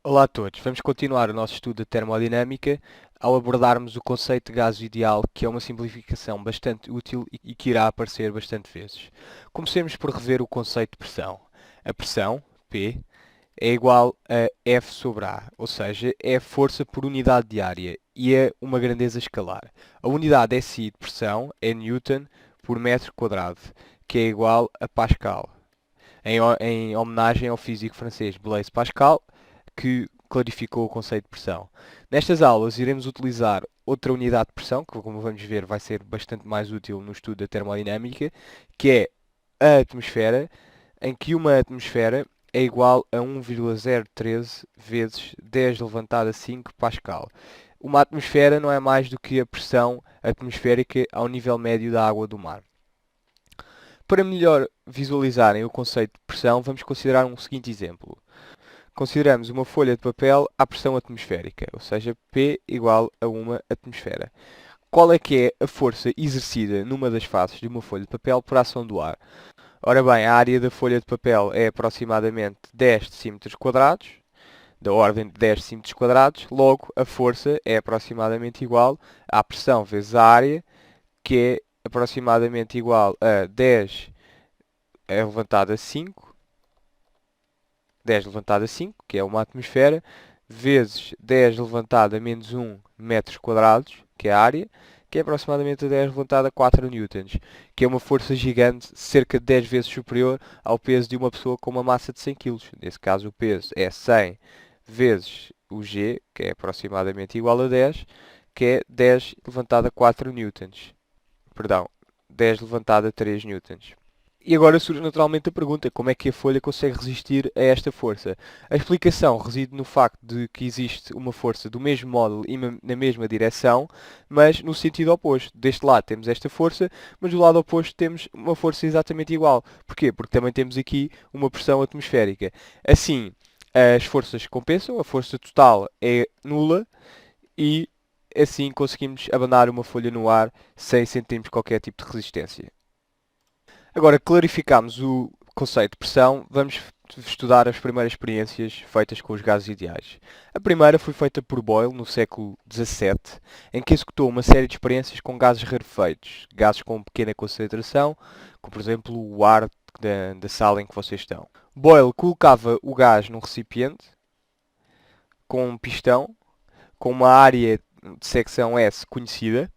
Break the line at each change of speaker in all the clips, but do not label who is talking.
Olá a todos, vamos continuar o nosso estudo da termodinâmica ao abordarmos o conceito de gás ideal, que é uma simplificação bastante útil e que irá aparecer bastante vezes. Comecemos por rever o conceito de pressão. A pressão, P, é igual a F sobre A, ou seja, é a força por unidade de área e é uma grandeza escalar. A unidade SI de pressão é Newton por metro quadrado, que é igual a Pascal, em homenagem ao físico francês Blaise Pascal, que clarificou o conceito de pressão. Nestas aulas iremos utilizar outra unidade de pressão, que como vamos ver vai ser bastante mais útil no estudo da termodinâmica, que é a atmosfera, em que uma atmosfera é igual a 1,013 vezes 10 elevado a 5 Pascal. Uma atmosfera não é mais do que a pressão atmosférica ao nível médio da água do mar. Para melhor visualizarem o conceito de pressão, vamos considerar um seguinte exemplo. Consideramos uma folha de papel à pressão atmosférica, ou seja, P igual a uma atmosfera. Qual é que é a força exercida numa das faces de uma folha de papel por ação do ar? Ora bem, a área da folha de papel é aproximadamente 10 decímetros quadrados, da ordem de 10 decímetros quadrados, logo a força é aproximadamente igual à pressão vezes a área, que é aproximadamente igual a 10 elevado a 5, 10 elevado a 5, que é uma atmosfera, vezes 10 elevado a menos 1 metros quadrados, que é a área, que é aproximadamente 10 elevado a 4 newtons, que é uma força gigante, cerca de 10 vezes superior ao peso de uma pessoa com uma massa de 100 kg. Nesse caso, o peso é 100 vezes o g, que é aproximadamente igual a 10, que é 10 elevado a 4 newtons. Perdão, 10 elevado a 3 newtons. E agora surge naturalmente a pergunta: como é que a folha consegue resistir a esta força? A explicação reside no facto de que existe uma força do mesmo modo e na mesma direção, mas no sentido oposto. Deste lado temos esta força, mas do lado oposto temos uma força exatamente igual. Porquê? Porque também temos aqui uma pressão atmosférica. Assim, as forças compensam, a força total é nula e assim conseguimos abanar uma folha no ar sem sentirmos qualquer tipo de resistência. Agora que clarificámos o conceito de pressão, vamos estudar as primeiras experiências feitas com os gases ideais. A primeira foi feita por Boyle no século XVII, em que executou uma série de experiências com gases rarefeitos, gases com pequena concentração, como por exemplo o ar da sala em que vocês estão. Boyle colocava o gás num recipiente com um pistão, com uma área de secção S conhecida,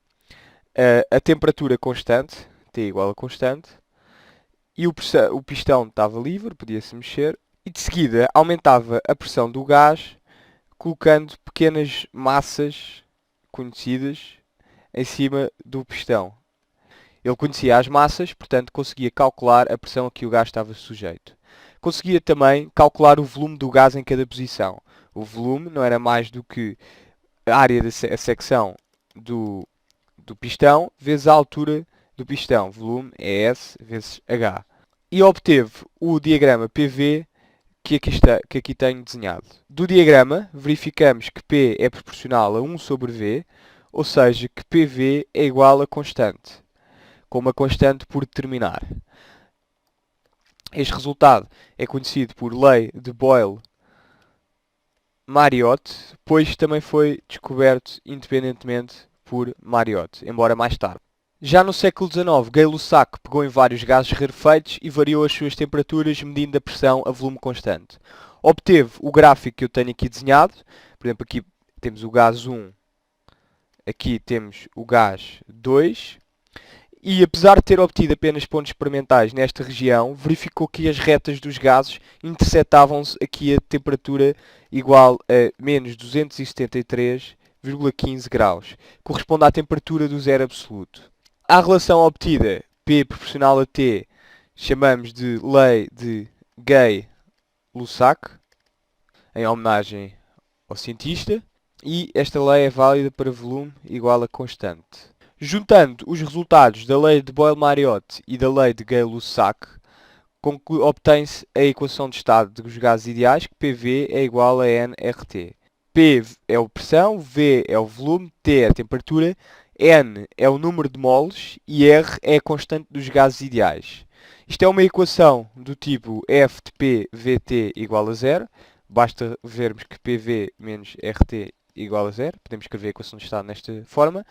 a temperatura constante, T igual a constante, e o pistão estava livre, podia-se mexer, e de seguida aumentava a pressão do gás, colocando pequenas massas conhecidas em cima do pistão. Ele conhecia as massas, portanto conseguia calcular a pressão a que o gás estava sujeito. Conseguia também calcular o volume do gás em cada posição. O volume não era mais do que a área da secção do, do pistão vezes a altura do pistão. Volume é S vezes H. E obteve o diagrama PV que aqui tenho desenhado. Do diagrama, verificamos que P é proporcional a 1 sobre V, ou seja, que PV é igual a constante, com uma constante por determinar. Este resultado é conhecido por lei de Boyle-Mariotte, pois também foi descoberto independentemente por Mariotte, embora mais tarde. Já no século XIX, Gay-Lussac pegou em vários gases rarefeitos e variou as suas temperaturas medindo a pressão a volume constante. Obteve o gráfico que eu tenho aqui desenhado. Por exemplo, aqui temos o gás 1, aqui temos o gás 2. E apesar de ter obtido apenas pontos experimentais nesta região, verificou que as retas dos gases interceptavam-se aqui a temperatura igual a menos 273,15 graus. Corresponde à temperatura do zero absoluto. A relação obtida, P proporcional a T, chamamos de lei de Gay-Lussac, em homenagem ao cientista, e esta lei é válida para volume igual a constante. Juntando os resultados da lei de Boyle-Mariotte e da lei de Gay-Lussac, obtém-se a equação de estado dos gases ideais, que PV é igual a nRT. P é a pressão, V é o volume, T é a temperatura, N é o número de moles e R é a constante dos gases ideais. Isto é uma equação do tipo F de P, VT igual a zero. basta vermos que PV menos RT igual a zero. Podemos escrever a equação de estado nesta forma.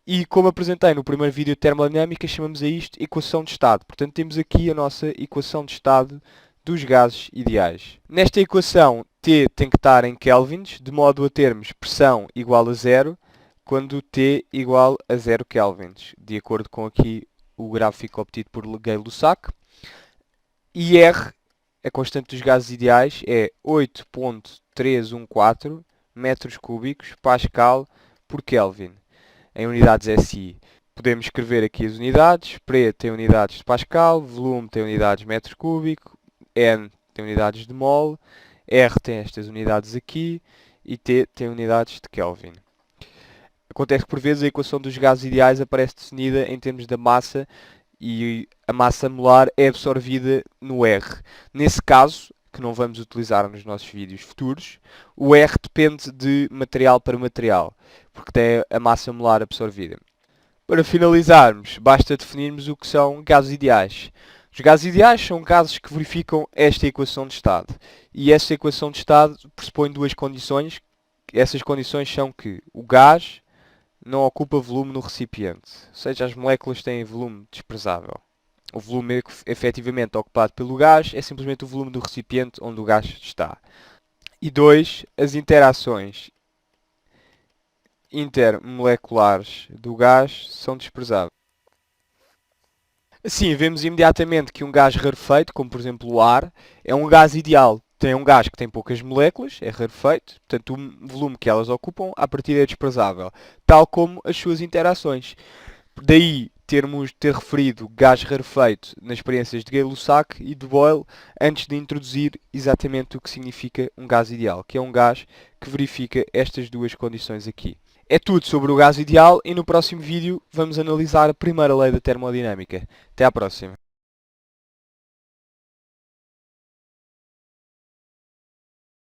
E como apresentei no primeiro vídeo de termodinâmica, chamamos a isto equação de estado. Portanto, temos aqui a nossa equação de estado dos gases ideais. Nesta equação, T tem que estar em kelvins, de modo a termos pressão igual a zero, quando T igual a 0 kelvins, de acordo com aqui o gráfico obtido por Gay-Lussac. E R, a constante dos gases ideais, é 8.314 metros cúbicos Pascal por Kelvin, em unidades SI. Podemos escrever aqui as unidades. Pre tem unidades de Pascal, volume tem unidades de metro cúbico, N tem unidades de mol, R tem estas unidades aqui e T tem unidades de Kelvin. Acontece que por vezes a equação dos gases ideais aparece definida em termos da massa e a massa molar é absorvida no R. Nesse caso, que não vamos utilizar nos nossos vídeos futuros, o R depende de material para material, porque tem a massa molar absorvida. Para finalizarmos, basta definirmos o que são gases ideais. Os gases ideais são gases que verificam esta equação de estado. E esta equação de estado pressupõe duas condições. Essas condições são que o gás não ocupa volume no recipiente, ou seja, as moléculas têm volume desprezável. O volume efetivamente ocupado pelo gás é simplesmente o volume do recipiente onde o gás está. E 2, as interações intermoleculares do gás são desprezáveis. Assim, vemos imediatamente que um gás rarefeito, como por exemplo o ar, é um gás ideal. Tem um gás que tem poucas moléculas, é rarefeito, portanto o volume que elas ocupam à partida é desprezável, tal como as suas interações. Daí ter referido gás rarefeito nas experiências de Gay-Lussac e de Boyle antes de introduzir exatamente o que significa um gás ideal, que é um gás que verifica estas duas condições aqui. É tudo sobre o gás ideal e no próximo vídeo vamos analisar a primeira lei da termodinâmica. Até à próxima.